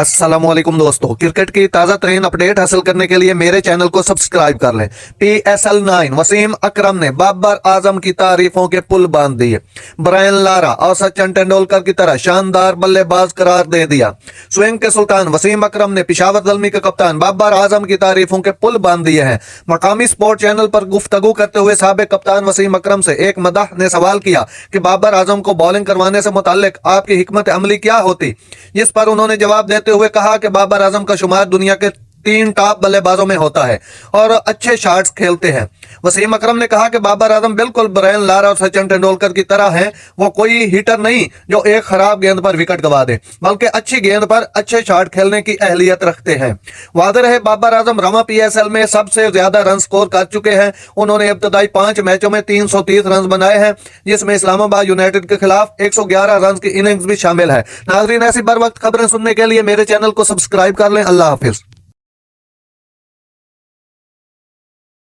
अस्सलामुअलैकुम दोस्तों, क्रिकेट की ताज़ा तरीन अपडेट हासिल करने के लिए मेरे चैनल को सब्सक्राइब कर लें। PSL 9 वसीम अकरम ने बाबर आजम की तारीफों के पुल बांध दिए। ब्रायन लारा और सचिन तेंदुलकर की तरह शानदार बल्लेबाज करार दे दिया। स्विंग के सुल्तान वसीम अकरम ने पेशावर ज़ल्मी के कप्तान बाबर आजम की तारीफों के पुल बांध दिए हैं। मकामी स्पोर्ट चैनल पर गुफ्तगू करते हुए साबिक कप्तान वसीम अकरम से एक मदाह ने सवाल किया कि बाबर आजम को बॉलिंग करवाने से मुताल्लिक आपकी हिकमत अमली क्या होती, जिस पर उन्होंने जवाब देते हुए कहा कि बाबर आजम का शुमार दुनिया के 3 टॉप बल्लेबाजों में होता है और अच्छे शॉट्स खेलते हैं। वसीम अकरम ने कहा कि बाबर आजम बिल्कुल ब्रायन लारा और सचिन तेंदुलकर की तरह हैं। वो कोई हिटर नहीं जो एक खराब गेंद पर विकेट गवा दे, बल्कि अच्छी गेंद पर अच्छे शॉट खेलने की अहलियत रखते हैं। वादे रहे बाबर आजम रवा PSL में सबसे ज्यादा रन स्कोर कर चुके हैं। उन्होंने इब्तदाई 5 मैचों में 330 रन बनाए हैं, जिसमें इस्लामाबाद यूनाइटेड के खिलाफ 111 रन की इनिंग्स भी शामिल है। नाजरीन, ऐसी बर वक्त खबरें सुनने के लिए मेरे चैनल को सब्सक्राइब कर लें। अल्लाह हाफिज।